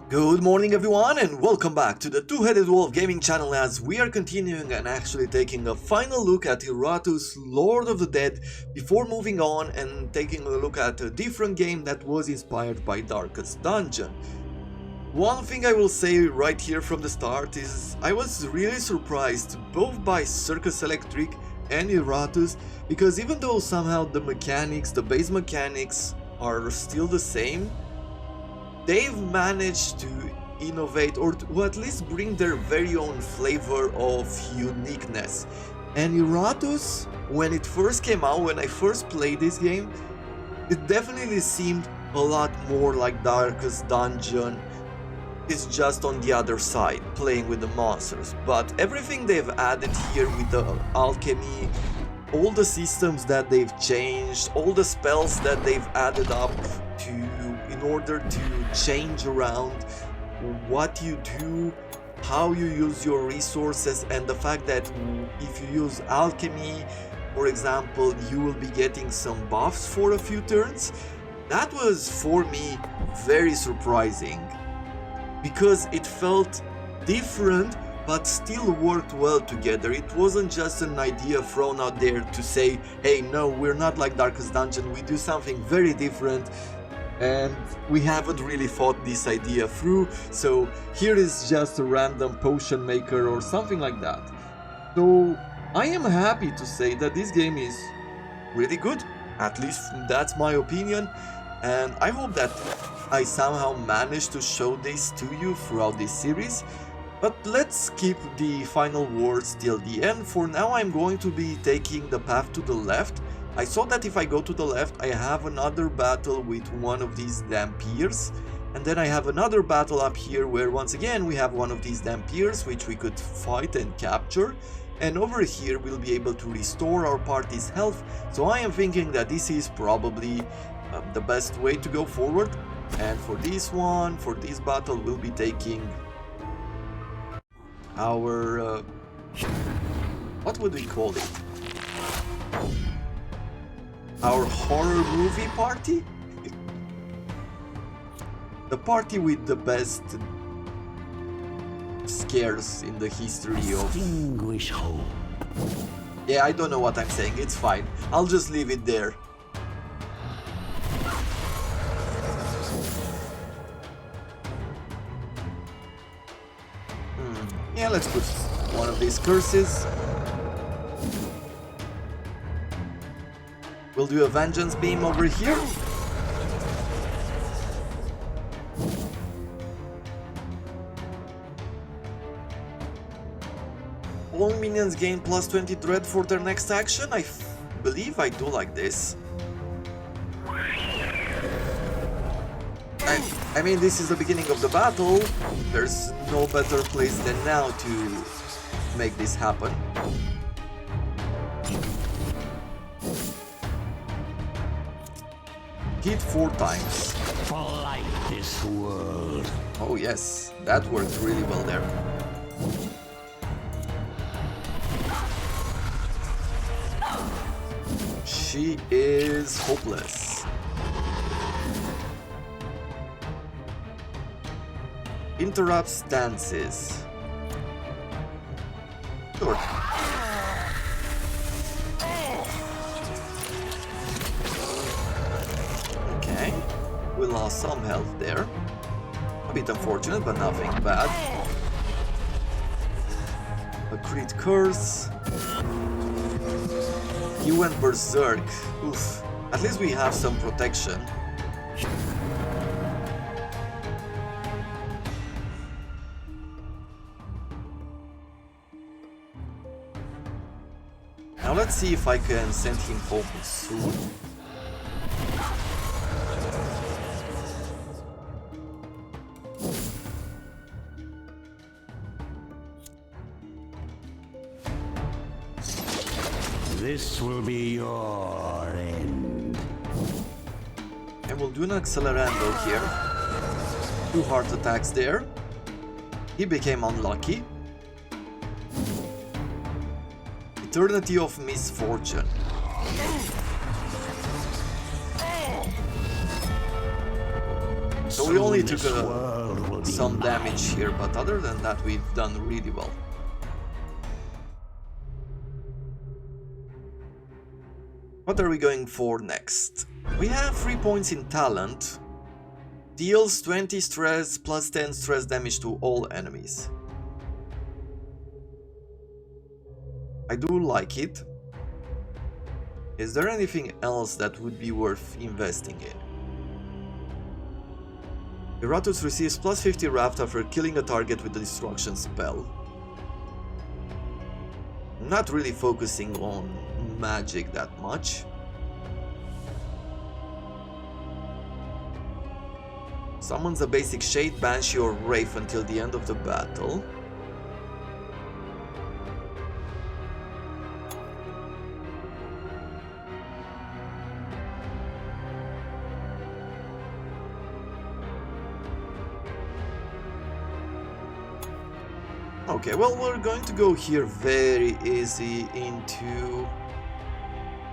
Good morning everyone and welcome back to the Two-Headed Wolf Gaming channel as we are continuing and actually taking a final look at Iratus, Lord of the Dead, before moving on and taking a look at a different game that was inspired by Darkest Dungeon. One thing I will say right here from the start is I was really surprised both by Circus Electrique and Iratus, because even though somehow the mechanics, the base mechanics are still the same, they've managed to innovate or to at least bring their very own flavor of uniqueness. And Iratus, when it first came out, when I first played this game, it definitely seemed a lot more like Darkest Dungeon. It's just on the other side, playing with the monsters. But everything they've added here with the alchemy, all the systems that they've changed, all the spells that they've added up to in order to change around what you do, how you use your resources, and the fact that if you use alchemy, for example, you will be getting some buffs for a few turns. That was for me very surprising because it felt different but still worked well together. It wasn't just an idea thrown out there to say, hey, no, we're not like Darkest Dungeon, we do something very different and we haven't really thought this idea through, so here is just a random potion maker or something like that. So I am happy to say that this game is really good, at least that's my opinion, and I hope that I somehow managed to show this to you throughout this series. But let's keep the final words till the end. For now I'm going to be taking the path to the left. I saw that if I go to the left I have another battle with one of these Dampiers, and then I have another battle up here where once again we have one of these Dampiers which we could fight and capture, and over here we'll be able to restore our party's health. So I am thinking that this is probably the best way to go forward, and for this one, for this battle, we'll be taking our what would we call it? Our horror movie party? The party with the best scares in the history of... Extinguish hope. Yeah, I don't know what I'm saying, it's fine. I'll just leave it there. Yeah, let's put one of these curses. We'll do a vengeance beam over here. All minions gain plus 20 dread for their next action. I believe I do like this. I mean, this is the beginning of the battle. There's no better place than now to make this happen. Hit 4 times. Flight this world. Oh yes, that worked really well there. She is hopeless. Interrupts dances. Sure. Okay, we lost some health there. A bit unfortunate, but nothing bad. A crit curse. He went berserk. Oof. At least we have some protection. Now let's see if I can send him home soon. This will be your end. And we'll do an accelerando here. 2 heart attacks there. He became unlucky. Eternity of Misfortune. So we only took a will be some mine. damage here, but other than that we've done really well. What are we going for next? We have 3 points in talent. Deals 20 stress plus 10 stress damage to all enemies. I do like it. Is there anything else that would be worth investing in? Iratus receives plus 50 Raft after killing a target with the destruction spell. I'm not really focusing on magic that much. Summons a basic Shade, Banshee or Wraith until the end of the battle. Okay, well, we're going to go here very easy into...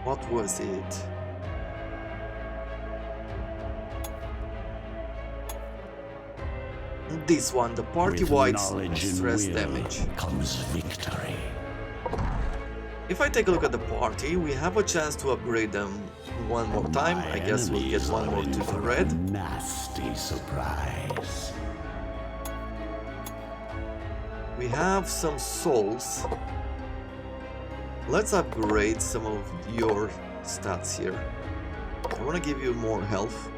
what was it? This one, the party-wide stress damage. Comes victory. If I take a look at the party, we have a chance to upgrade them one more time. I guess we'll get one more to the red. Nasty surprise. We have some souls. Let's upgrade some of your stats here. I want to give you more health.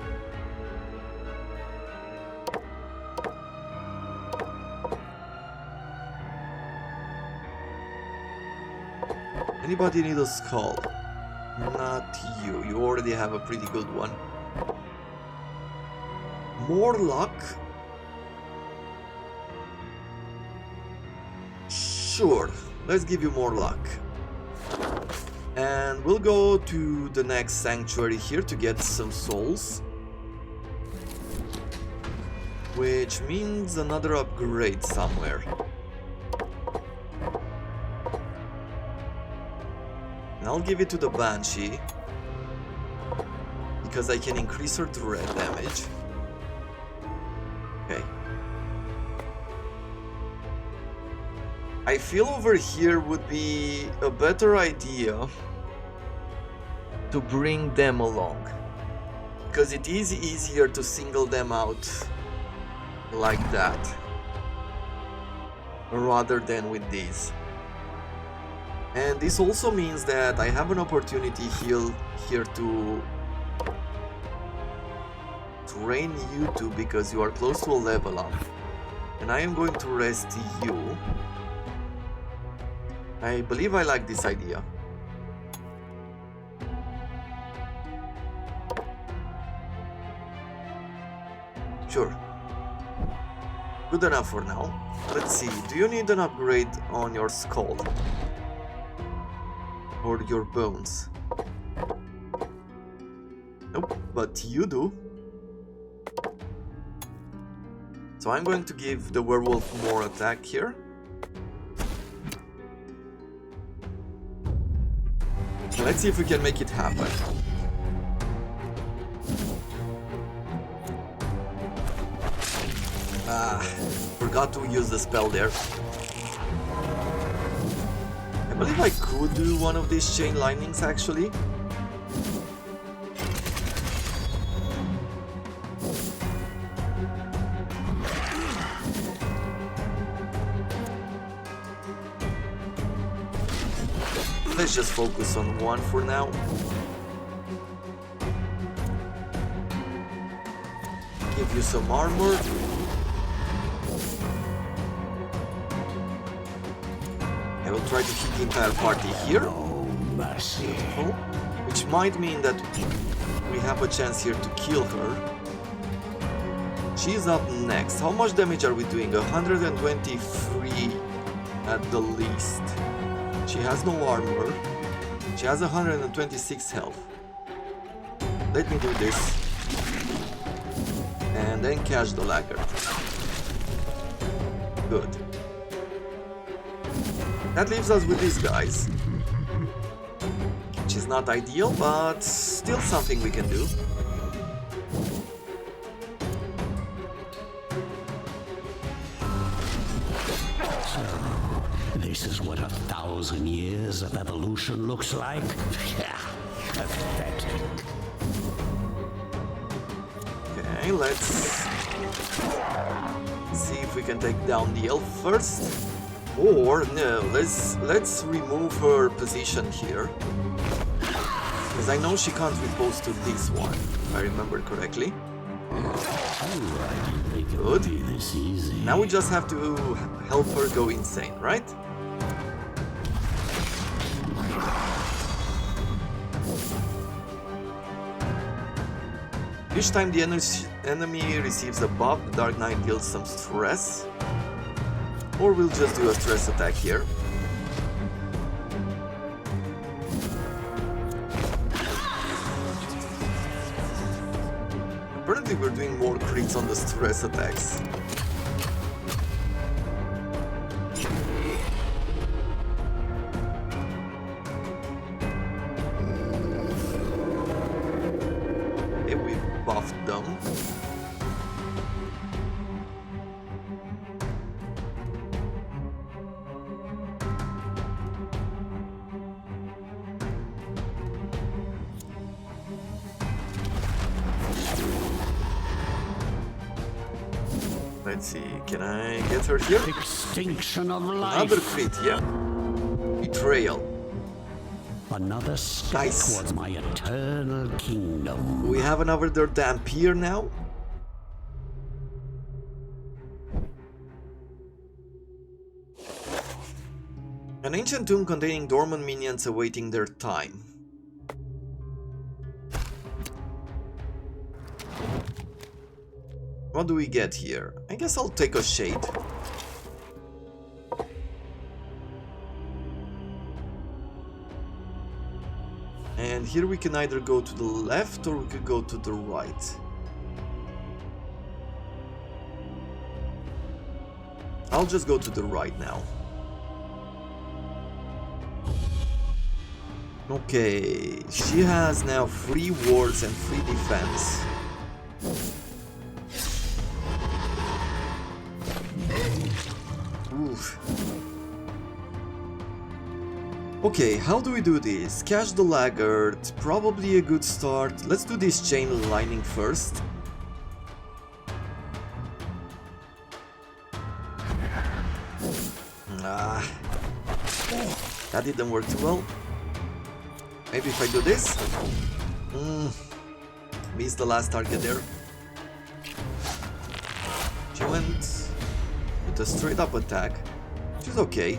Anybody need a skull? Not you. You already have a pretty good one. More luck? Sure, let's give you more luck. And we'll go to the next sanctuary here to get some souls. Which means another upgrade somewhere. And I'll give it to the Banshee. Because I can increase her threat damage. Okay. I feel over here would be a better idea to bring them along, because it is easier to single them out like that rather than with these. And this also means that I have an opportunity here to train you two, because you are close to a level up, and I am going to rest you. I believe I like this idea. Sure. Good enough for now. Let's see, do you need an upgrade on your skull? Or your bones? Nope, but you do. So I'm going to give the werewolf more attack here. Let's see if we can make it happen. Forgot to use the spell there. I believe I could do one of these chain lightnings actually. Let's just focus on one for now. Give you some armor. I will try to hit the entire party here. Beautiful. Which might mean that we have a chance here to kill her. She's up next. How much damage are we doing? 123 at the least. She has no armor. She has 126 health. Let me do this. And then catch the laggard. Good. That leaves us with these guys. Which is not ideal, but still something we can do. This is what 1,000 years of evolution looks like? Pathetic. Okay, let's see if we can take down the elf first. Or no, let's remove her position here. Because I know she can't repose to this one, if I remember correctly. Good. This easy. Now we just have to help her go insane, right? Each time the enemy receives a buff, the Dark Knight deals some stress. Or we'll just do a stress attack here. Apparently we're doing more crits on the stress attacks. Okay, we buffed them. Let's see, can I get her here? Extinction of life. Another crit, yeah. Betrayal. Another step Nice. towards my eternal kingdom. We have another damp here now. An ancient tomb containing dormant minions awaiting their time. What do we get here? I guess I'll take a shade. And here we can either go to the left or we could go to the right. I'll just go to the right now. Okay, she has now 3 wards and 3 defense. Oof. Okay, how do we do this? Catch the laggard, probably a good start. Let's do this chain lining first. That didn't work too well. Maybe if I do this? Missed the last target there. She went with a straight up attack, which is okay.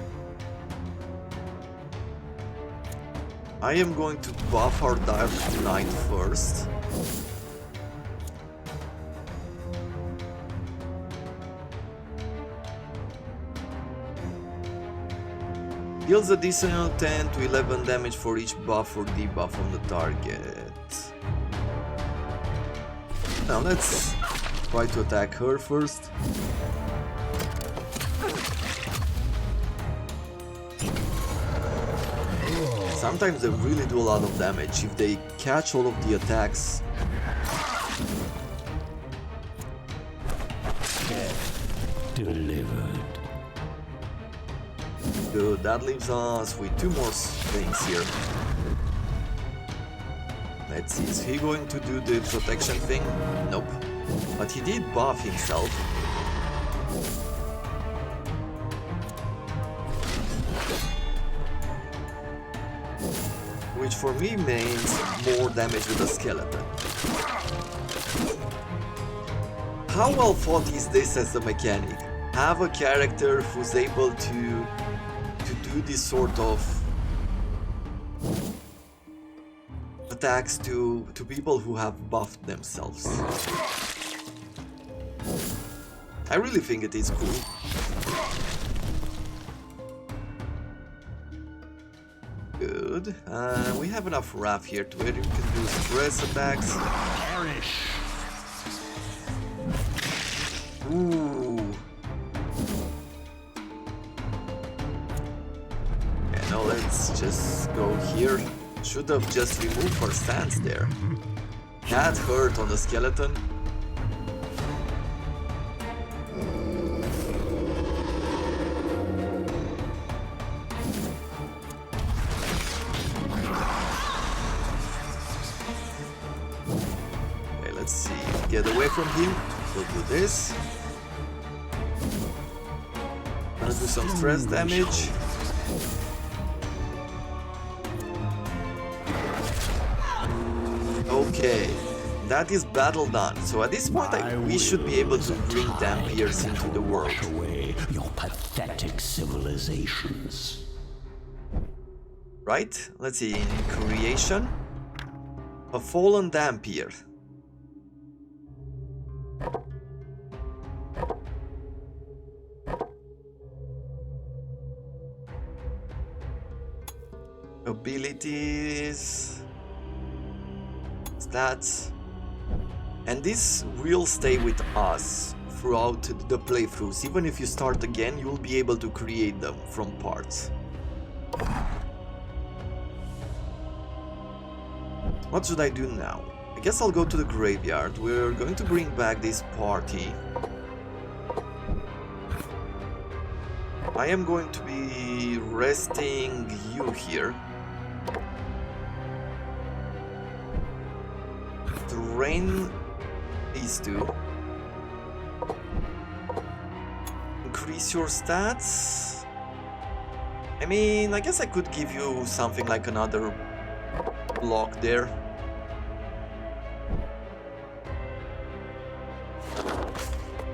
I am going to buff our Dark Knight first. Deals additional 10 to 11 damage for each buff or debuff on the target. Now let's try to attack her first. Sometimes they really do a lot of damage if they catch all of the attacks. Delivered. Good, that leaves us with 2 more things here. Let's see, is he going to do the protection thing? Nope. But he did buff himself. Which for me means more damage with the skeleton. How well thought is this as a mechanic? Have a character who's able to do this sort of attacks to people who have buffed themselves. I really think it is cool. Good. We have enough wrath here to where you can do stress attacks. Perish. Ooh. Yeah, now let's just go here. Should have just removed her stance there. That hurt on the skeleton. Let's see. Get away from him. We'll do this. Gonna do some stress damage. Okay. That is battle done. So at this point, we should be able to bring Dampiers into the world. Away your pathetic civilizations. Right? Let's see. In creation, a fallen Dampier. Abilities, stats. And this will stay with us throughout the playthroughs. Even if you start again, you will be able to create them from parts. What should I do now? I guess I'll go to the graveyard. We're going to bring back this party. I am going to be resting you here. Drain these two. Increase your stats. I mean, I guess I could give you something like another block there.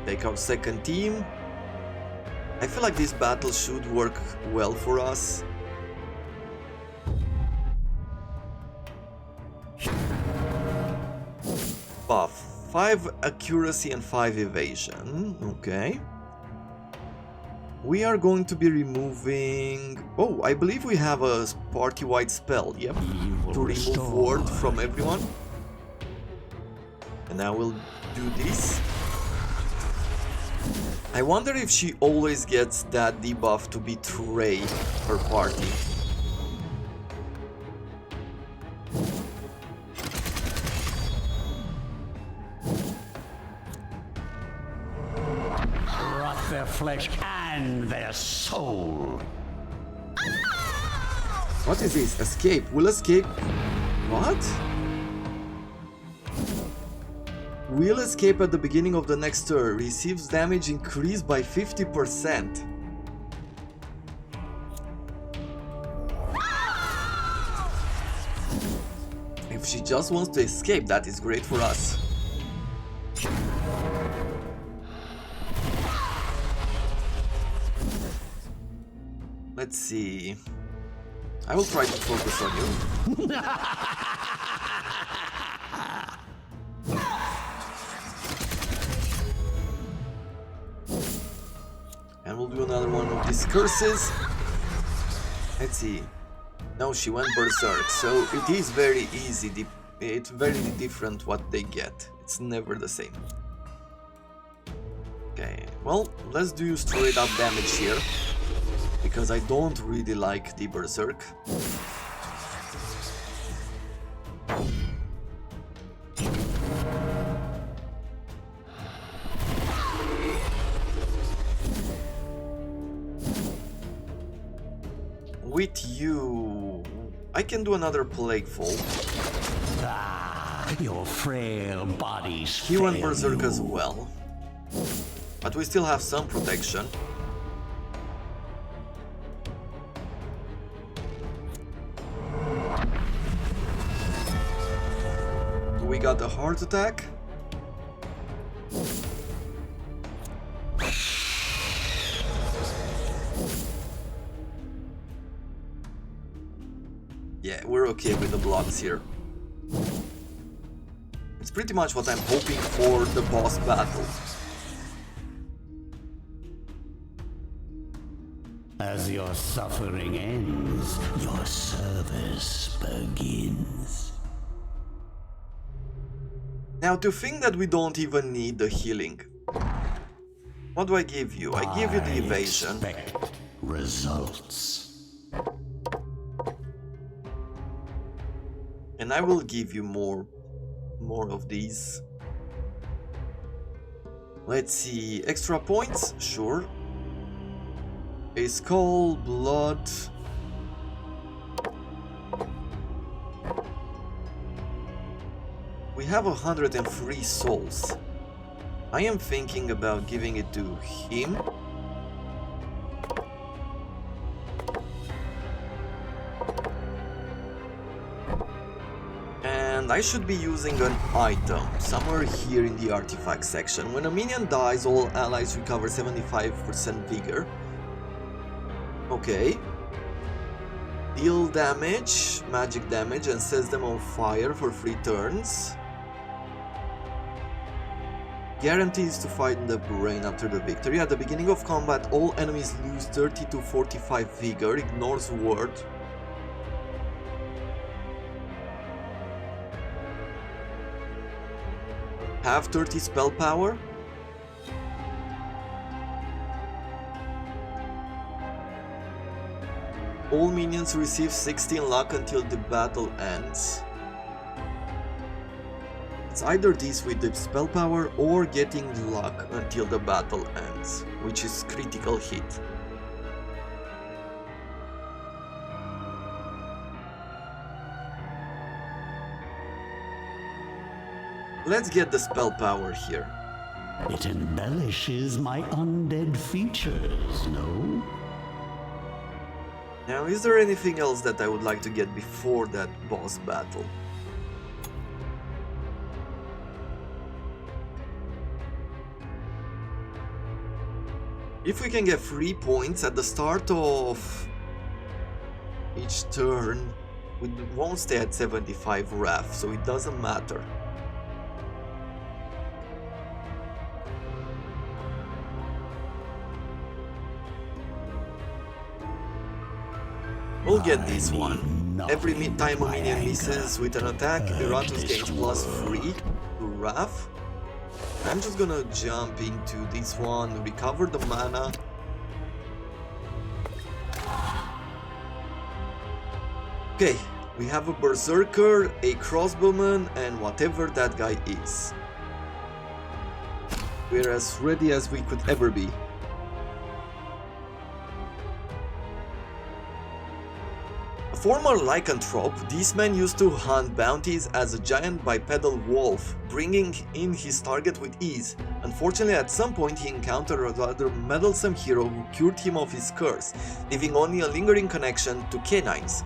Take our second team. I feel like this battle should work well for us. Buff. 5 accuracy and 5 evasion. Okay. We are going to be removing... Oh, I believe we have a party-wide spell. Yep. To remove ward from everyone. And I will do this. I wonder if she always gets that debuff to betray her party. Rot their flesh and their soul. What is this? Escape. Will escape... What? Will escape at the beginning of the next turn. Receives damage increased by 50%. If she just wants to escape, that is great for us. Let's see. I will try to focus on you. And we'll do another one of these curses. Let's see. No, she went berserk, so it is very easy. It's very different what they get. It's never the same. Okay, well, let's do straight up damage here. Because I don't really like the berserk. With you, I can do another plagueful. Ah, your frail bodies. He went berserk as well, but we still have some protection. We got a heart attack. Yeah, we're okay with the blocks here. It's pretty much what I'm hoping for the boss battle. As your suffering ends, your service begins. Now, to think that we don't even need the healing. What do I give you? I give you the evasion. Expect results. And I will give you more of these. Let's see. Extra points? Sure. A skull, blood. We have 103 souls. I am thinking about giving it to him. And I should be using an item somewhere here in the artifact section. When a minion dies, all allies recover 75% vigor. Okay. Deal damage, magic damage, and sets them on fire for 3 turns. Guarantees to fight in the brain after the victory. At the beginning of combat, all enemies lose 30 to 45 vigor. Ignores word. Have 30 spell power. All minions receive 16 luck until the battle ends. It's either this with the spell power or getting luck until the battle ends, which is critical hit. Let's get the spell power here. It embellishes my undead features, no? Now, is there anything else that I would like to get before that boss battle? If we can get 3 points at the start of each turn, we won't stay at 75 wrath, so it doesn't matter. We'll get this one. Every time a minion misses with an attack, Iratus gains +3 to wrath. I'm just gonna jump into this one, recover the mana. Okay, we have a berserker, a crossbowman, and whatever that guy is. We're as ready as we could ever be. A former lycanthrope, this man used to hunt bounties as a giant bipedal wolf, bringing in his target with ease. Unfortunately, at some point he encountered a rather meddlesome hero who cured him of his curse, leaving only a lingering connection to canines.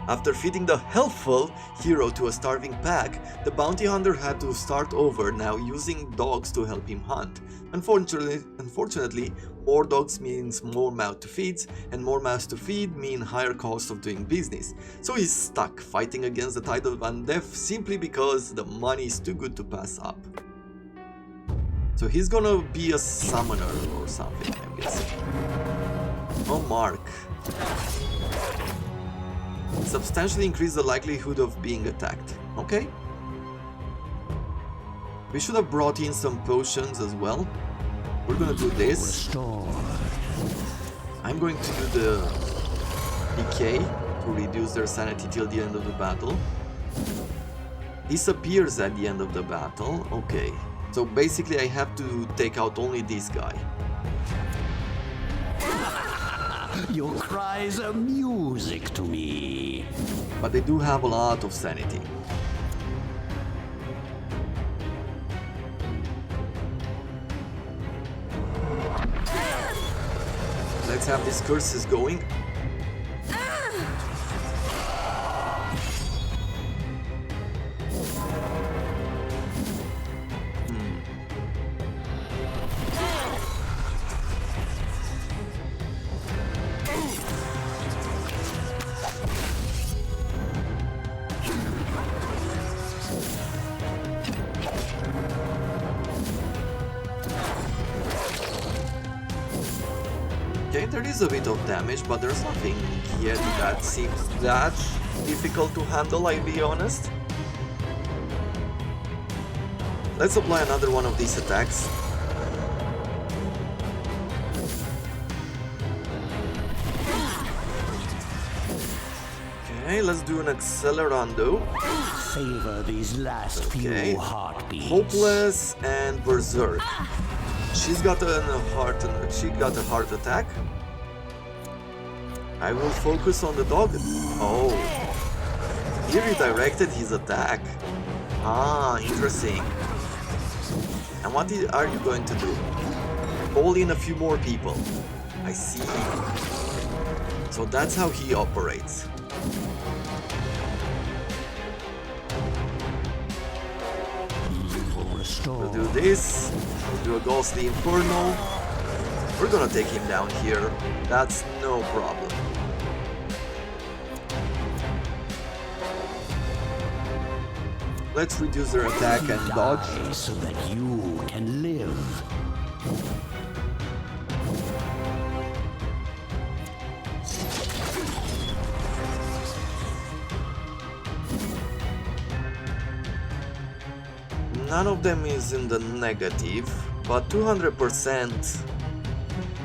After feeding the healthful hero to a starving pack, the bounty hunter had to start over, now using dogs to help him hunt. Unfortunately, more dogs means more mouths to feed, and more mouths to feed mean higher cost of doing business. So he's stuck, fighting against the tide of undeath simply because the money is too good to pass up. So he's gonna be a summoner or something, I'm guessing. Oh, Mark. Substantially increase the likelihood of being attacked. Okay. We should have brought in some potions as well. We're gonna do this. I'm going to do the decay to reduce their sanity till the end of the battle. Disappears at the end of the battle. Okay. So basically I have to take out only this guy. Your cries are music to me. But they do have a lot of sanity. Let's have these curses going. Okay, there is a bit of damage, but there's nothing yet that seems that difficult to handle, I'll be honest. Let's apply another one of these attacks. Okay, let's do an accelerando. Savor these last few heartbeats. Hopeless and Berserk. She got a heart attack. I will focus on the dog. Oh, he redirected his attack. Ah, interesting. And what are you going to do? Call in a few more people. I see. So that's how he operates. We'll do this. We'll do a ghostly inferno. We're gonna take him down here. That's no problem. Let's reduce their attack and dodge. So that you can live. None of them is in the negative, but 200%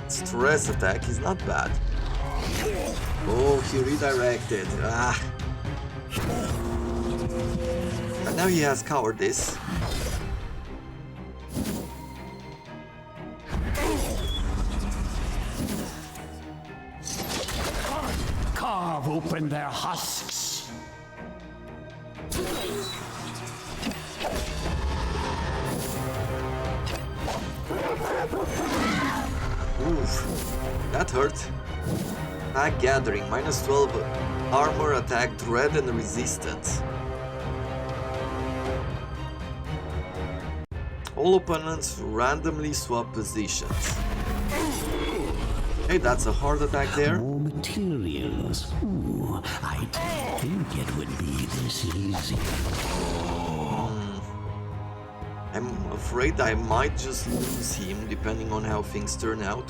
stress attack is not bad. Oh, he redirected. Ah. And now he has cowardice. Carve open their husks. Oof, that hurt. Pack gathering, minus 12 armor, attack, dread, and resistance. All opponents randomly swap positions. Hey, that's a hard attack there. More materials. Ooh, I didn't think it would be this easy. I'm afraid I might just lose him depending on how things turn out.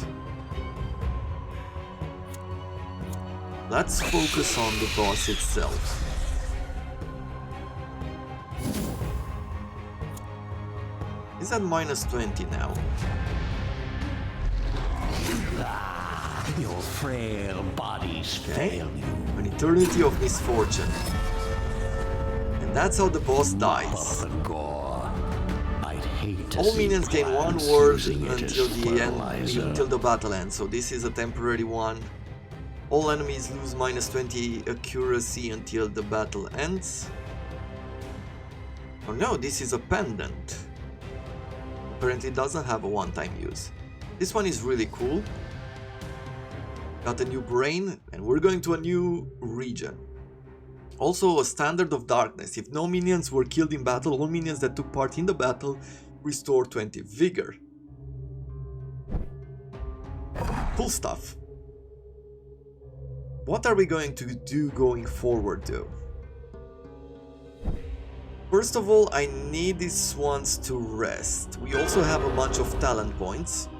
Let's focus on the boss itself. He's at minus 20 now. Your frail bodies fail you. An eternity of misfortune. And that's how the boss dies. All minions gain one word until the end, until the battle ends, so this is a temporary one. All enemies lose minus 20 accuracy until the battle ends. Oh no, this is a pendant. Apparently doesn't have a one-time use. This one is really cool. Got a new brain, and we're going to a new region. Also a standard of darkness. If no minions were killed in battle, all minions that took part in the battle restore 20 vigor. Cool stuff. What are we going to do going forward though? First of all, I need these ones to rest. We also have a bunch of talent points.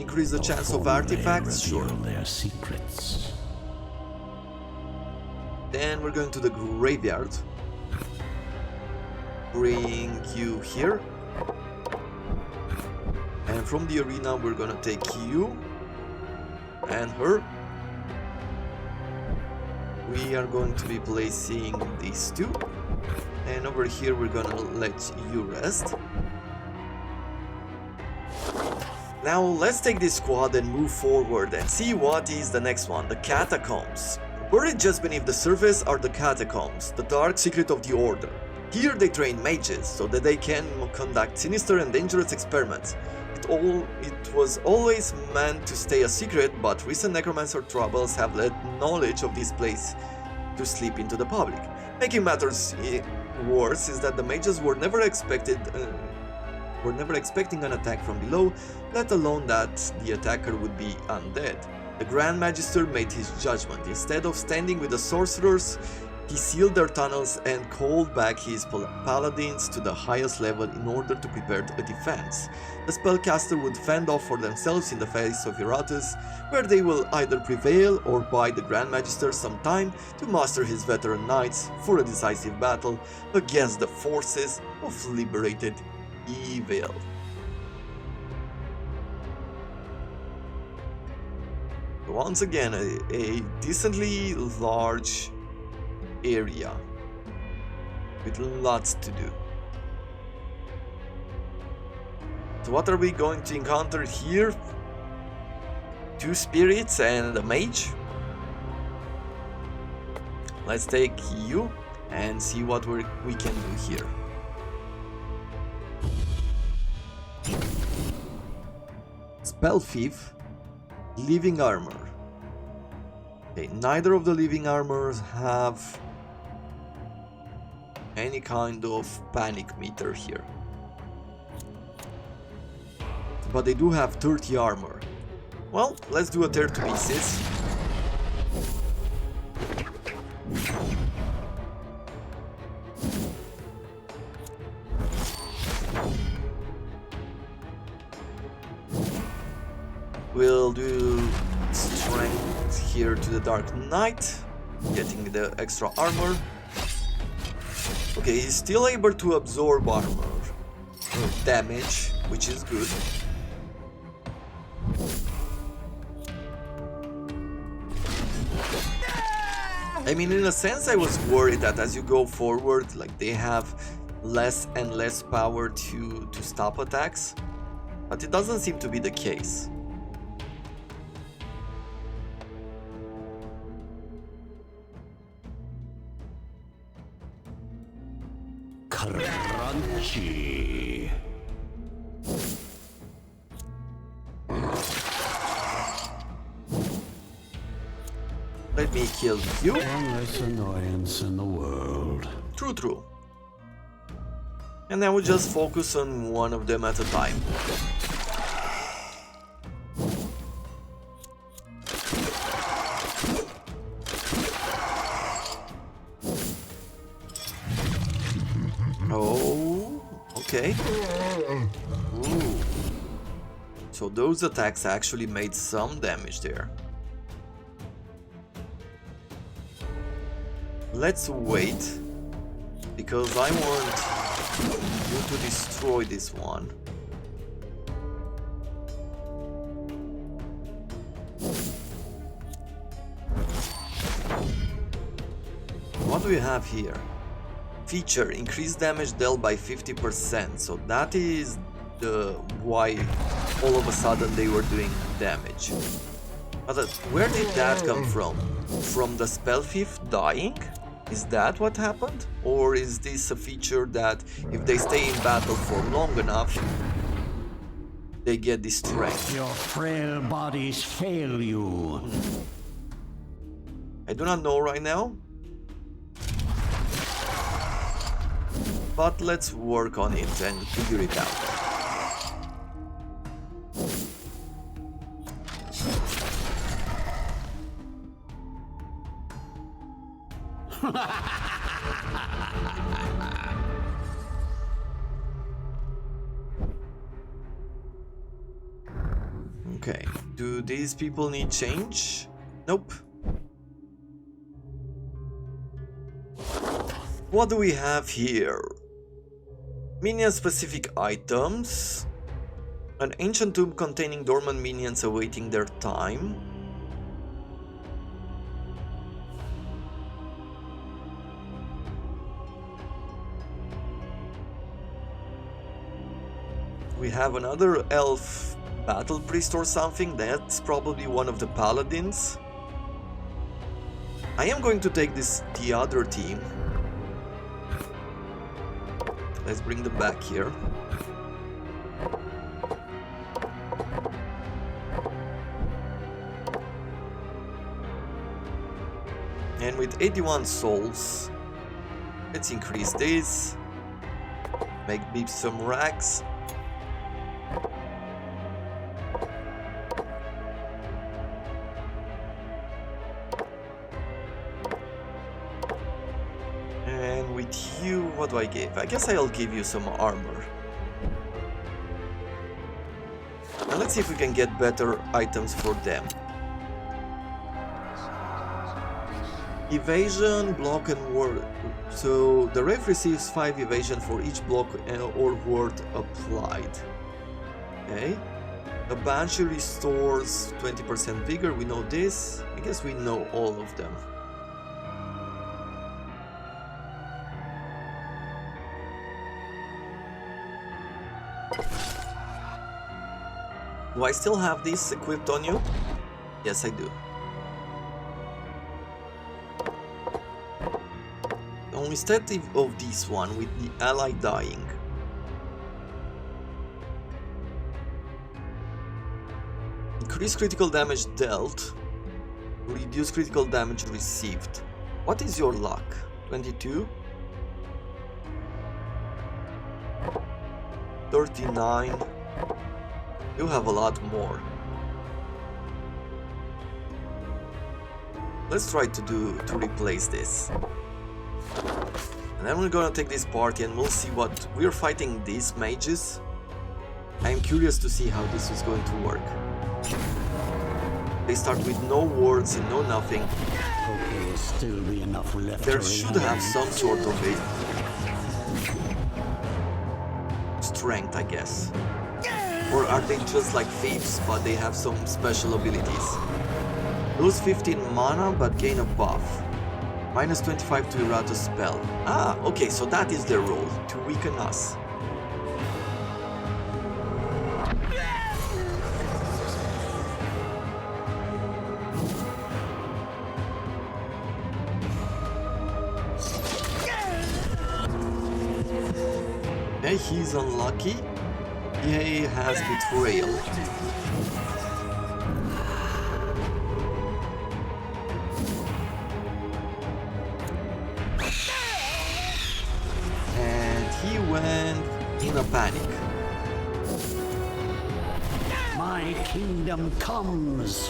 Increase the chance of artifacts, sure. Their secrets. Then we're going to the graveyard. Bring you here. And from the arena we're gonna take you and her. We are going to be placing these two. And over here we're gonna let you rest. Now let's take this squad and move forward and see what is the next one, the catacombs. Buried just beneath the surface are the catacombs, the dark secret of the Order. Here they train mages so that they can conduct sinister and dangerous experiments. It was always meant to stay a secret, but recent Necromancer troubles have led knowledge of this place to slip into the public. Making matters worse is that the mages were never expecting an attack from below, let alone that the attacker would be undead. The Grand Magister made his judgment. Instead of standing with the sorcerers, he sealed their tunnels and called back his paladins to the highest level in order to prepare a defense. The spellcaster would fend off for themselves in the face of Iratus, where they will either prevail or buy the Grand Magister some time to muster his veteran knights for a decisive battle against the forces of liberated evil. Once again, a decently large area with lots to do. So what are we going to encounter here? Two spirits and a mage? Let's take you and see what we can do here. Spell Thief, Living Armor. Okay, neither of the living armors have any kind of panic meter here. But they do have 30 armor. Well, let's do a tear to pieces. We'll do strength here to the Dark Knight, getting the extra armor. Okay, he's still able to absorb armor damage, which is good. I mean, in a sense, I was worried that as you go forward, like, they have less and less power to stop attacks, but it doesn't seem to be the case. Crunchy. Let me kill you. One less annoyance in the world. True, true. And then we just focus on one of them at a time. Oh, okay. Ooh. So those attacks actually made some damage there. Let's wait, because I want you to destroy this one. What do we have here? Feature, increased damage dealt by 50%, so that is the why all of a sudden they were doing damage. But where did that come from? From the Spell Thief dying? Is that what happened? Or is this a feature that if they stay in battle for long enough, they get this strength? Your frail bodies fail you. I do not know right now. But let's work on it and figure it out. Okay, do these people need change? Nope. What do we have here? Minion-specific items. An ancient tomb containing dormant minions awaiting their time. We have another elf battle priest or something. That's probably one of the paladins. I am going to take the other team. Let's bring them back here. And with 81 souls, let's increase this. Make Beep some racks. You, what do I give? I guess I'll give you some armor. And let's see if we can get better items for them. Evasion, block and ward. So the ref receives 5 evasion for each block or ward applied. Okay. The Banshee restores 20% vigor, we know this. I guess we know all of them. Do I still have this equipped on you? Yes, I do. instead of this one with the ally dying. Increase critical damage dealt, reduce critical damage received. What is your luck? 22? 39? You have a lot more. Let's try to replace this. And then we're gonna take this party and we'll see what... We're fighting these mages. I'm curious to see how this is going to work. They start with no words and no nothing. Okay, still be enough left. There should have some sort of a strength, I guess. Or are they just like thieves, but they have some special abilities? Lose 15 mana, but gain a buff. Minus 25 to Iratus spell. Ah, okay, so that is their role, to weaken us. Okay, he's unlucky. He has betrayal. And he went in a panic. My kingdom comes.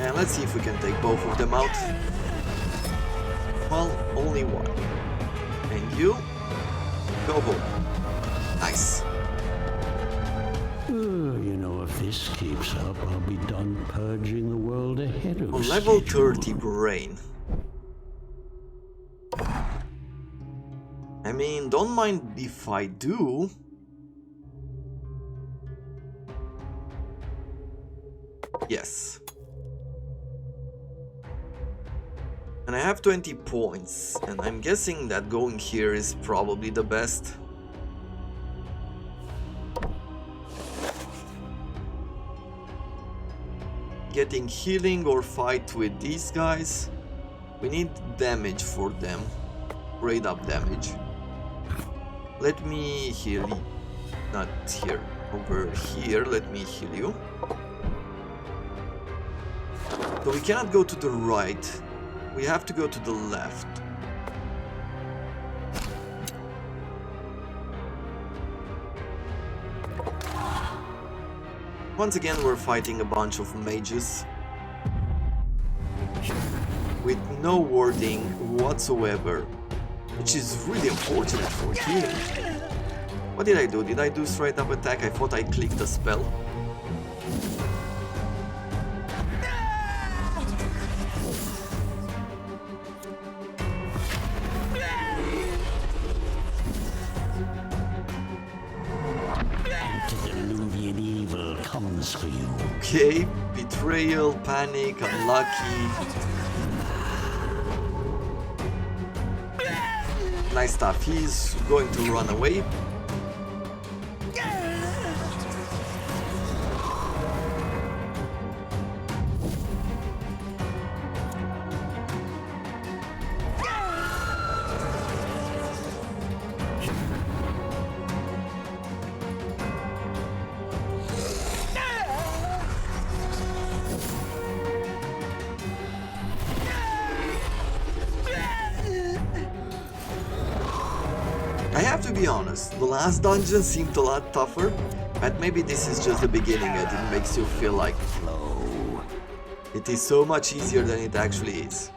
And let's see if we can take both of them out. Well, only one. And you go home. Nice. You know, if this keeps up, I'll be done purging the world ahead of On level schedule. 30 brain. I mean, don't mind if I do. Yes. And I have 20 points, and I'm guessing that going here is probably the best. Getting healing or fight with these guys. We need damage for them. Grade up damage. Let me heal you. Not here. Over here, let me heal you. So we cannot go to the right. We have to go to the left. Once again, we're fighting a bunch of mages with no wording whatsoever, which is really unfortunate for him. What did I do? Did I do straight up attack? I thought I clicked a spell. Antediluvian evil comes for you. Okay, betrayal, panic, unlucky. Nice stuff, he's going to run away. I have to be honest, the last dungeon seemed a lot tougher, but maybe this is just the beginning and it makes you feel like flow. It is so much easier than it actually is.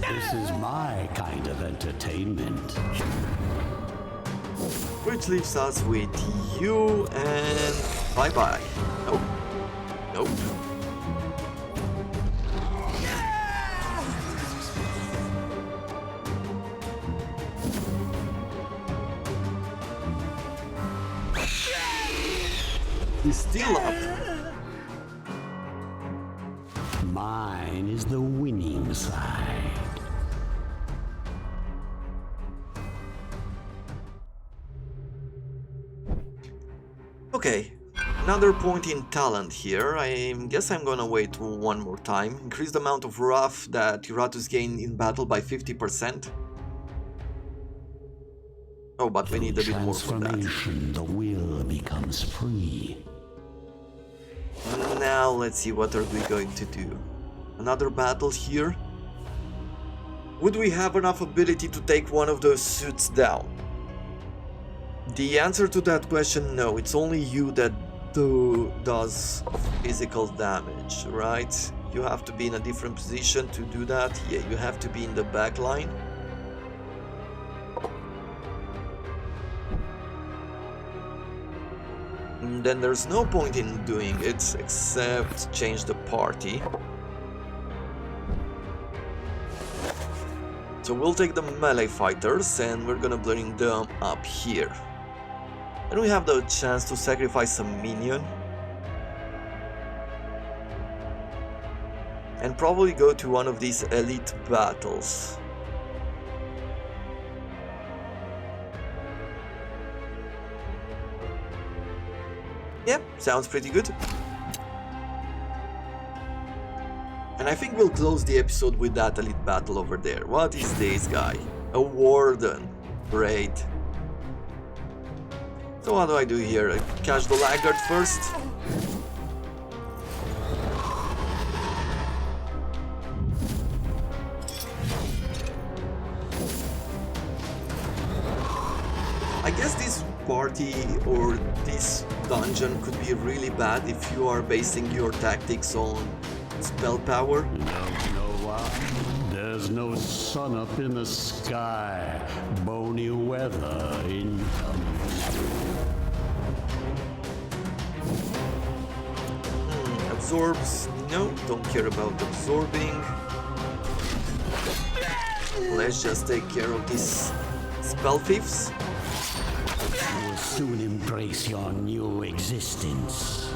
This is my kind of entertainment. Which leaves us with you and bye-bye. Nope. Nope. He's still up. Mine is the winning side. Okay, another point in talent here. I guess I'm gonna wait one more time. Increase the amount of wrath that Iratus gain in battle by 50%. Oh, but we need a bit more for that. Transformation, the will becomes free. Now let's see what are we going to do. Another battle here. Would we have enough ability to take one of those suits down? The answer to that question, no. It's only you that does physical damage, right? You have to be in a different position to do that. Yeah, you have to be in the back line. And then there's no point in doing it except change the party. So we'll take the melee fighters and we're gonna bring them up here. And we have the chance to sacrifice a minion. And probably go to one of these elite battles. Yep, sounds pretty good. And I think we'll close the episode with that elite battle over there. What is this guy? A warden. Great. So what do I do here? I catch the laggard first. I guess this party or this dungeon could be really bad if you are basing your tactics on spell power. There's no sun up in the sky. Bony weather incoming. Absorbs. No, don't care about absorbing. Let's just take care of these spell thieves. You will soon embrace your new existence.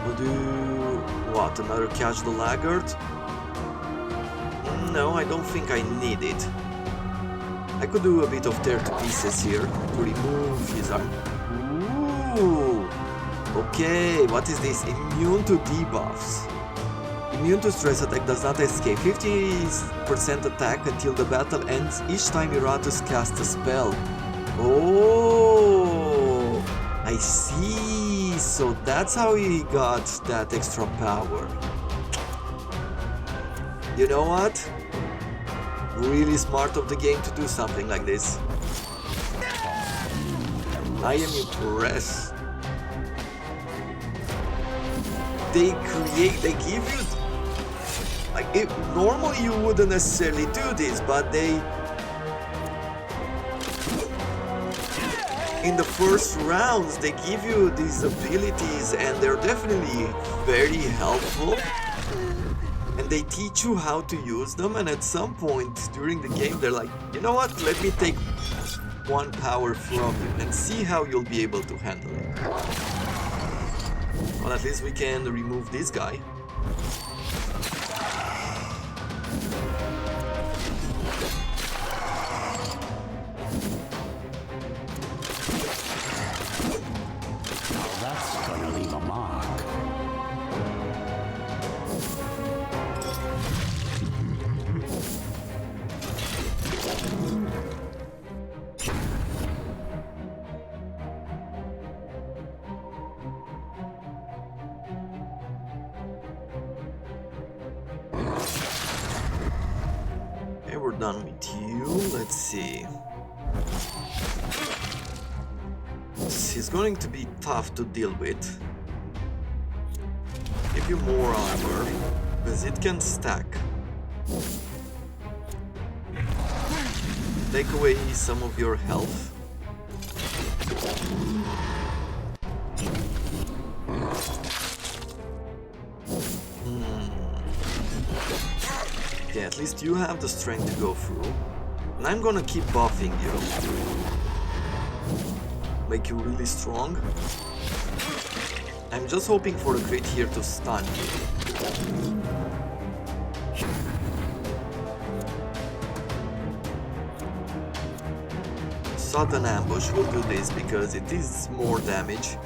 We'll do what? Another catch the laggard? No, I don't think I need it. I could do a bit of tear to pieces here to remove his arm. Ooh! Okay, what is this? Immune to debuffs. Immune to stress attack, does not escape. 50% attack until the battle ends each time Iratus casts a spell. Oh! I see. So that's how he got that extra power. You know what? Really smart of the game to do something like this. I am impressed. They give you, like, normally you wouldn't necessarily do this, but in the first rounds they give you these abilities and they're definitely very helpful. And they teach you how to use them, and at some point during the game they're like, you know what, let me take one power from you and see how you'll be able to handle it. Well, at least we can remove this guy. Now that's gonna leave a mark. We're done with you. Let's see. This is going to be tough to deal with. Give you more armor, because it can stack. Take away some of your health. Okay, at least you have the strength to go through. And I'm gonna keep buffing you. Make you really strong. I'm just hoping for a crit here to stun you. Sudden ambush will do this because it is more damage.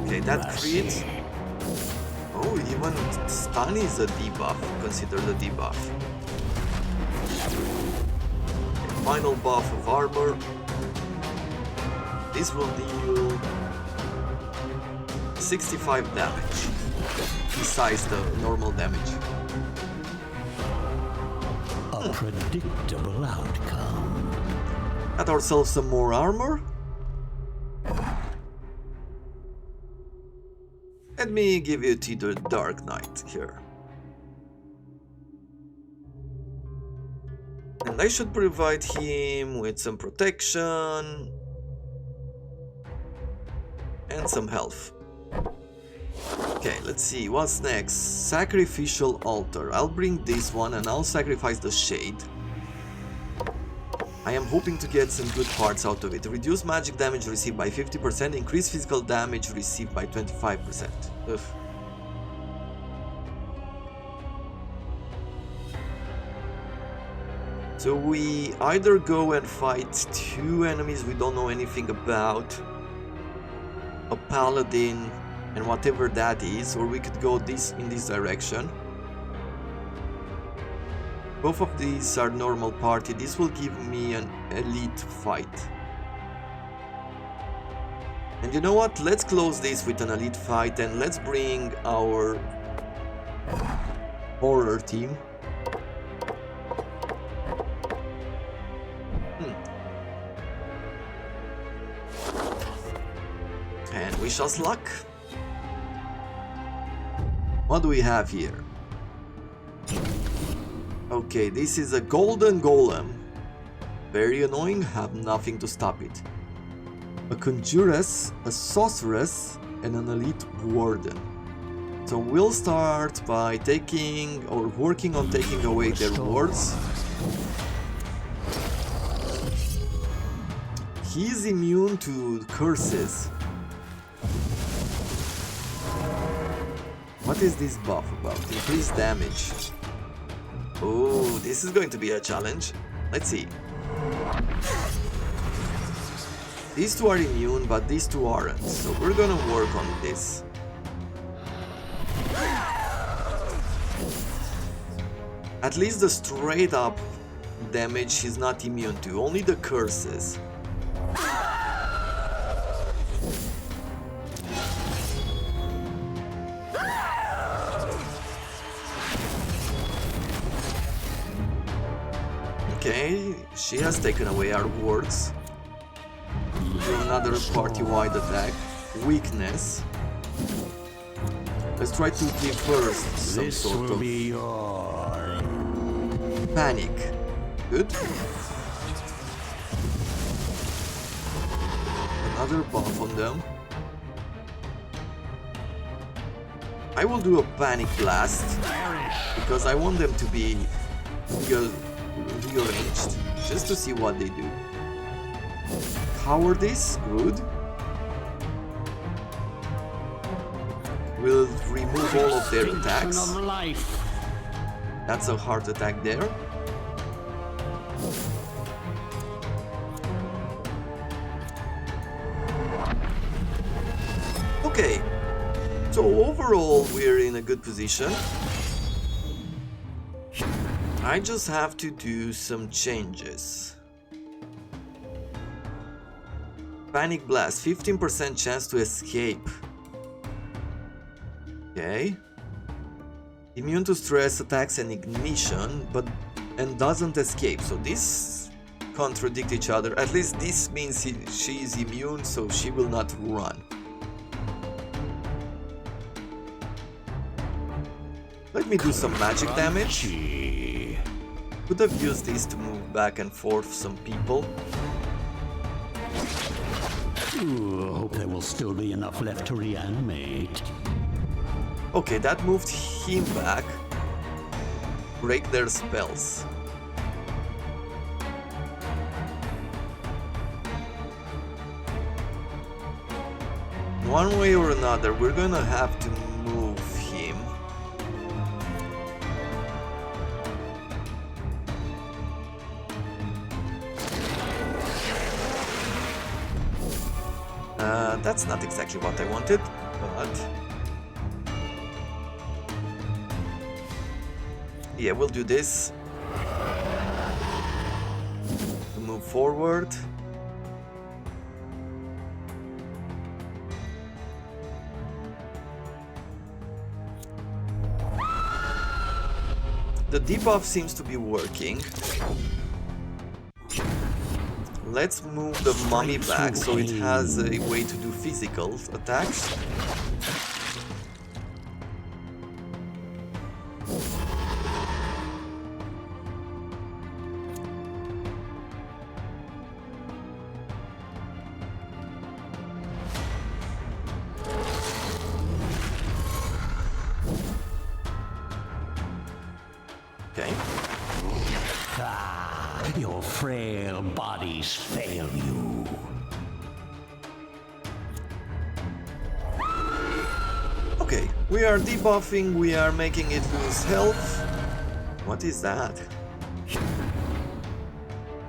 Okay, that crit. Oh, even stun is a debuff. Consider the debuff. Okay, final buff of armor. This will deal 65 damage, besides the normal damage. A predictable outcome. Got ourselves some more armor. Let me give you to the Dark Knight here. And I should provide him with some protection and some health. Okay, let's see, what's next? Sacrificial altar. I'll bring this one and I'll sacrifice the shade. I am hoping to get some good parts out of it. Reduce magic damage received by 50%, increase physical damage received by 25%. Ugh. So we either go and fight two enemies we don't know anything about, a paladin and whatever that is, or we could go in this direction. Both of these are normal party. This will give me an elite fight. And you know what? Let's close this with an elite fight and let's bring our horror team. And wish us luck. What do we have here? Okay, this is a golden golem. Very annoying, have nothing to stop it. A conjuress, a sorceress, and an elite warden. So we'll start by taking or working on taking away their wards. He is immune to curses. What is this buff about? Increased damage. Oh, this is going to be a challenge. Let's see. These two are immune, but these two aren't. So we're gonna work on this. At least the straight up damage he's not immune to, only the curses. Okay, she has taken away our wards. Do another party-wide attack. Weakness. Let's try to give first some sort of panic. Good. Another buff on them. I will do a panic blast because I want them to be rearranged just to see what they do. Cowardice, good. We'll remove all of their attacks. That's a heart attack there. Okay, so overall we're in a good position. I just have to do some changes. Panic Blast, 15% chance to escape. Okay. Immune to stress attacks and ignition, and doesn't escape. So these contradict each other. At least this means she is immune, so she will not run. Let me do some magic damage. Could have used this to move back and forth some people. Hope there will still be enough left to reanimate. Okay, that moved him back. Break their spells. one way or another, we're gonna have to move him. That's not exactly what I wanted, but... yeah, we'll do this. Move forward. The debuff seems to be working. Let's move the mummy back so it has a way to do physical attacks. Okay. Your frail bodies fail you. Okay, we are debuffing, we are making it lose health. What is that?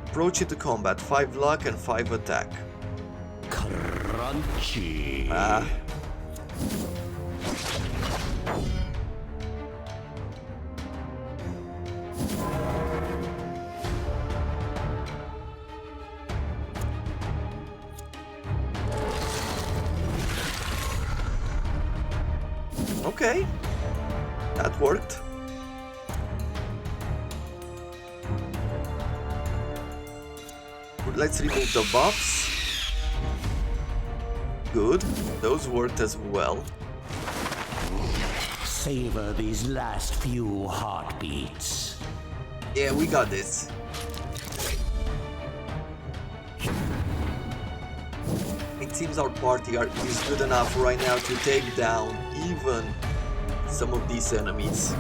Approach it to combat, 5 luck and 5 attack. Crunchy. Ah. Okay, that worked. Let's remove the buffs. Good, those worked as well. Savor these last few heartbeats. Yeah, we got this. It seems our party is good enough right now to take down even some of these enemies.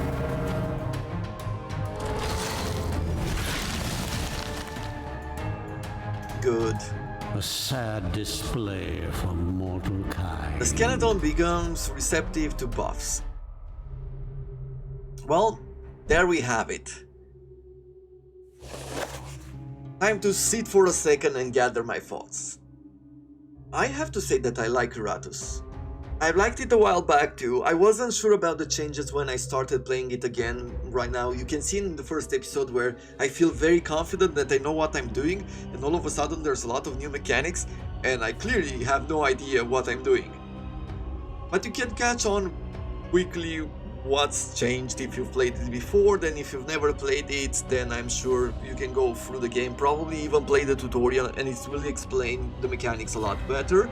Good. A sad display for mortal kind. The skeleton becomes receptive to buffs. Well, there we have it. Time to sit for a second and gather my thoughts. I have to say that I like Iratus. I liked it a while back too. I wasn't sure about the changes when I started playing it again. Right now you can see in the first episode where I feel very confident that I know what I'm doing, and all of a sudden there's a lot of new mechanics and I clearly have no idea what I'm doing. But you can catch on quickly what's changed if you've played it before. Then if you've never played it, then I'm sure you can go through the game, probably even play the tutorial, and it's really explain the mechanics a lot better.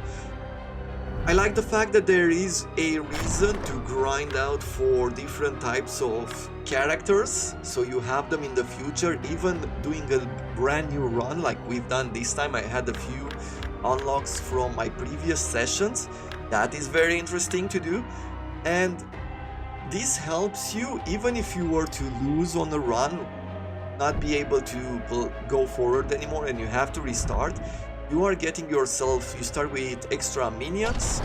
I like the fact that there is a reason to grind out for different types of characters, so you have them in the future, even doing a brand new run like we've done this time. I had a few unlocks from my previous sessions. That is very interesting to do, and this helps you even if you were to lose on a run, not be able to go forward anymore and you have to restart. You are getting yourself, you start with extra minions,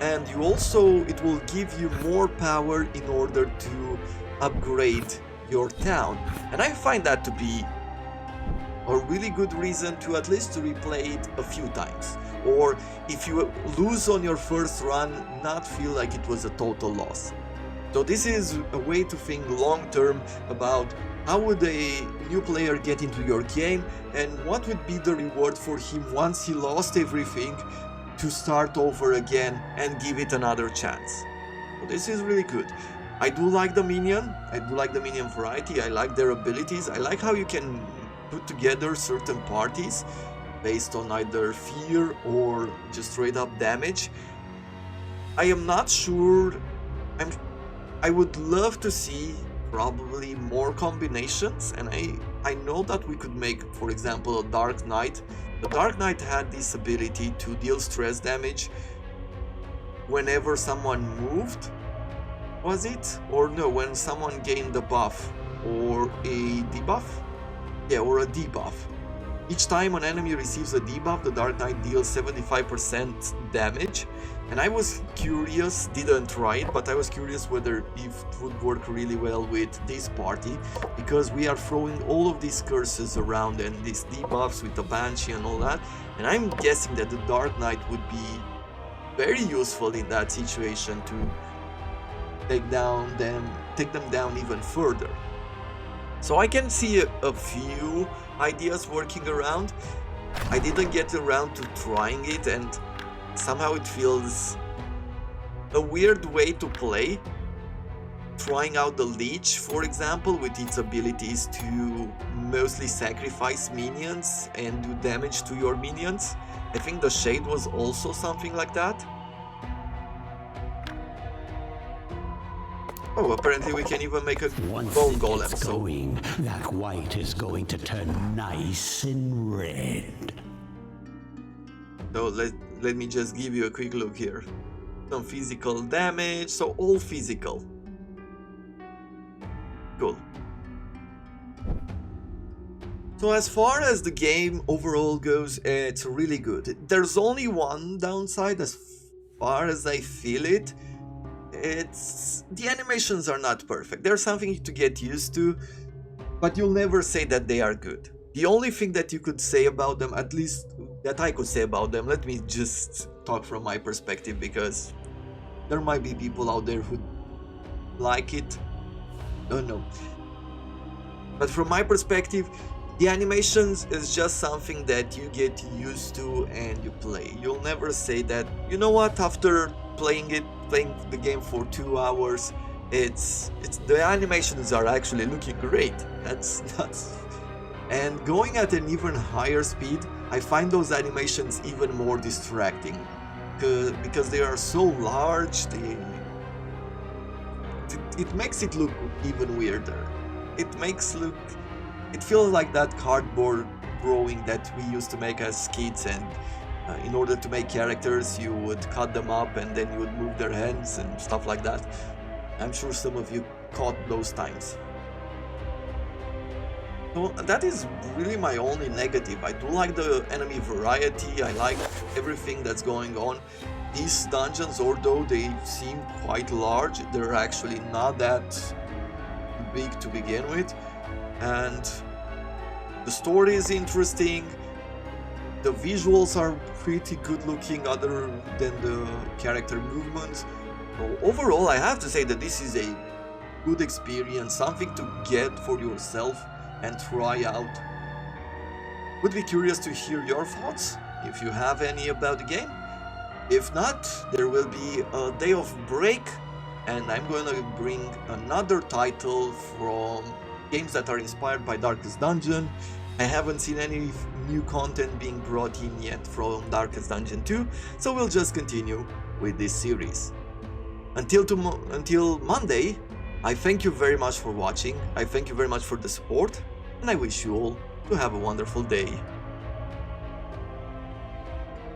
and you also, it will give you more power in order to upgrade your town. And I find that to be a really good reason to at least to replay it a few times. Or if you lose on your first run, not feel like it was a total loss. So this is a way to think long term about how would a new player get into your game and what would be the reward for him once he lost everything to start over again and give it another chance. So this is really good. I do like the minion, variety, I like their abilities, I like how you can put together certain parties based on either fear or just straight up damage. I am not sure, I would love to see probably more combinations, and I know that we could make, for example, a Dark Knight. The Dark Knight had this ability to deal stress damage whenever someone moved, was it? Or no, when someone gained a buff or a debuff? Yeah, or a debuff. Each time an enemy receives a debuff, the Dark Knight deals 75% damage. And I was curious, didn't try it, but I was curious whether it would work really well with this party, because we are throwing all of these curses around and these debuffs with the Banshee and all that, and I'm guessing that the Dark Knight would be very useful in that situation to take them down even further. So I can see a few ideas working around. I didn't get around to trying it, and somehow it feels a weird way to play. Trying out the Leech, for example, with its abilities to mostly sacrifice minions and do damage to your minions. I think the Shade was also something like that. Oh, apparently we can even make a bone golem. So that white is going to turn nice and red. So let me just give you a quick look here. Some physical damage, so all physical. Cool. So as far as the game overall goes, it's really good. There's only one downside as far as I feel it. It's the animations are not perfect. There's something to get used to, but you'll never say that they are good. The only thing that you could say about them, at least that I could say about them, let me just talk from my perspective, because there might be people out there who like it. No. But from my perspective, the animations is just something that you get used to and you play. You'll never say that, you know what, after playing the game for 2 hours, it's the animations are actually looking great. That's nuts. And going at an even higher speed, I find those animations even more distracting, because they are so large. It makes it look even weirder. It feels like that cardboard drawing that we used to make as kids, and in order to make characters you would cut them up and then you would move their hands and stuff like that. I'm sure some of you caught those times. So that is really my only negative. I do like the enemy variety, I like everything that's going on. These dungeons, although they seem quite large, they're actually not that big to begin with. And the story is interesting. The visuals are pretty good looking other than the character movements. So overall, I have to say that this is a good experience, something to get for yourself and try out. Would be curious to hear your thoughts, if you have any about the game. If not, there will be a day of break, and I'm going to bring another title from games that are inspired by Darkest Dungeon. I haven't seen any new content being brought in yet from Darkest Dungeon 2, so we'll just continue with this series. Until Monday, I thank you very much for watching, I thank you very much for the support, and I wish you all to have a wonderful day.